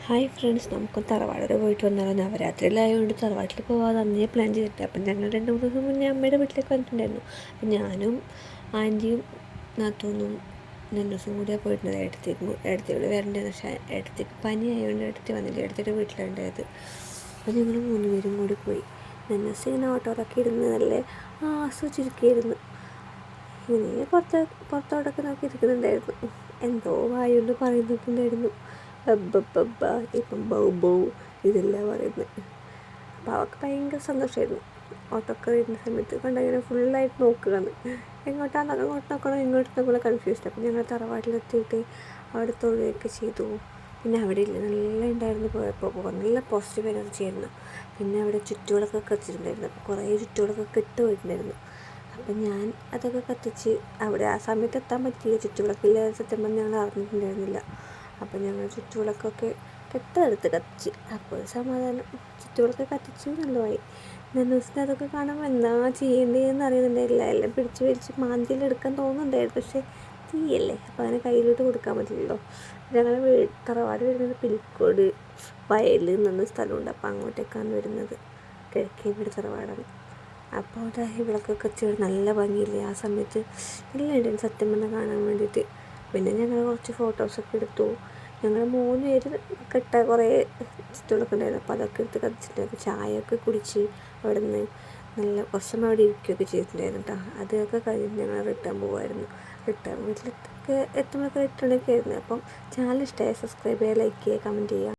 Hi friends, നമുക്ക് തറവാട് വരെ പോയിട്ട് വന്നാലോ? നവരാത്രിയിലായതുകൊണ്ട് തറവാട്ടിൽ പോകാതെ അന്നേ പ്ലാൻ ചെയ്തിട്ട് അപ്പം ഞങ്ങൾ 2-3 ദിവസം മുന്നേ അമ്മയുടെ വീട്ടിലേക്ക് വന്നിട്ടുണ്ടായിരുന്നു. അപ്പം ഞാനും ആൻറ്റിയും നാത്തൂനും ദിവസം കൂടിയാണ് പോയിട്ടുള്ളത്. ഏടത്തിയോട് വരേണ്ടത്, പക്ഷേ ഏടത്തിക്ക് പനി ആയതുകൊണ്ട് ഏടത്തി വന്നില്ല. ഏടത്തിയുടെ വീട്ടിലുണ്ടായത്. അപ്പോൾ ഞങ്ങൾ 3 പേരും കൂടി പോയി. ദിവസം ഇങ്ങനെ ഓട്ടോയിലൊക്കെ ഇരുന്ന് നല്ല ആസ്വദിച്ചിരിക്കുകയായിരുന്നു. ഇങ്ങനെ പുറത്തോട്ടൊക്കെ നോക്കി ഇരിക്കുന്നുണ്ടായിരുന്നു. എന്തോ വായുകൊണ്ട് പറയുന്നുണ്ടായിരുന്നു. ബബ്ബ ഇപ്പം ബൗ ബൗ ഇതെല്ലാം പറയുന്നത്. അപ്പോൾ അവൾക്ക് ഭയങ്കര സന്തോഷമായിരുന്നു. ഓട്ടോക്കെ വരുന്ന സമയത്ത് കണ്ടിങ്ങനെ ഫുള്ളായിട്ട് നോക്കുകയാണ്. അങ്ങോട്ട് നോക്കണം ഇങ്ങോട്ട് നോക്കണം കൺഫ്യൂഷൻ. അപ്പം ഞങ്ങൾ തറവാട്ടിലെത്തിയിട്ട് അവിടെ തൊഴുകയൊക്കെ ചെയ്തു. പിന്നെ അവിടെ ഇല്ല നല്ല ഉണ്ടായിരുന്നു. പോയപ്പോൾ നല്ല പോസിറ്റീവ് എനർജി ആയിരുന്നു. പിന്നെ അവിടെ ചുറ്റുവിളക്കൊക്കെ കത്തിച്ചിട്ടുണ്ടായിരുന്നു. അപ്പോൾ കുറേ ചുറ്റുവിളക്കൊക്കെ ഇട്ട് പോയിട്ടുണ്ടായിരുന്നു. അപ്പം ഞാൻ അതൊക്കെ കത്തിച്ച് അവിടെ ആ സമയത്ത് എത്താൻ പറ്റിയില്ല. ചുറ്റുവിളക്കില്ലാതെ സത്യം പറഞ്ഞാൽ ഞങ്ങൾ അറിഞ്ഞിട്ടുണ്ടായിരുന്നില്ല. അപ്പം ഞങ്ങൾ ചുറ്റുവിളക്കൊക്കെ പെട്ടെടുത്ത് കത്തിച്ച്. അപ്പോൾ സമാധാനം, ചുറ്റുവിളക്ക് കത്തിച്ചു നല്ലതായി. ദിവസത്തെ അതൊക്കെ കാണുമ്പോൾ എന്താ ചെയ്യേണ്ടതെന്ന് അറിയുന്നുണ്ടായില്ല. എല്ലാം പിടിച്ച് വലിച്ച് മാന്തിയിലെടുക്കാൻ തോന്നുന്നുണ്ടായിരുന്നു. പക്ഷേ തീയല്ലേ, അപ്പോൾ അങ്ങനെ കയ്യിലോട്ട് കൊടുക്കാൻ പറ്റില്ലല്ലോ. ഞങ്ങൾ തറവാട് വരുന്നത് പിലിക്കോട് വയലിൽ നിന്ന് സ്ഥലമുണ്ട്. അപ്പോൾ അങ്ങോട്ടേക്കാണ് വരുന്നത്. കിഴക്കേ വീട് തറവാടാണ്. അപ്പോൾ അവിടെ വിളക്കൊക്കെ കത്തിച്ച് നല്ല ഭംഗിയില്ലേ ആ സമയത്ത്. എല്ലാം ഉണ്ടായിരുന്നു സത്യം പറഞ്ഞാൽ കാണാൻ വേണ്ടിയിട്ട്. പിന്നെ ഞങ്ങൾ കുറച്ച് ഫോട്ടോസൊക്കെ എടുത്തു. ഞങ്ങൾ 3 പേര് കുറേ ചുറ്റുകളൊക്കെ ഉണ്ടായിരുന്നു. അപ്പോൾ അതൊക്കെ എടുത്ത് കത്തിച്ചിട്ടുണ്ടായിരുന്നു. ചായയൊക്കെ കുടിച്ച് അവിടെ നിന്ന് നല്ല കുറച്ച് സമയം അവിടെ ഇരിക്കുകയൊക്കെ ചെയ്തിട്ടുണ്ടായിരുന്നു കേട്ടോ. അതൊക്കെ കഴിഞ്ഞിട്ട് ഞങ്ങൾ റിട്ടേൺ പോകുമായിരുന്നു. വീട്ടിലൊക്കെ എത്തുമ്പോഴൊക്കെ റിട്ടേണൊക്കെ ആയിരുന്നു. അപ്പം ചാനൽ ഇഷ്ടമായി സബ്സ്ക്രൈബ് ചെയ്യുക, ലൈക്ക് ചെയ്യുക, കമൻറ്റ് ചെയ്യുക.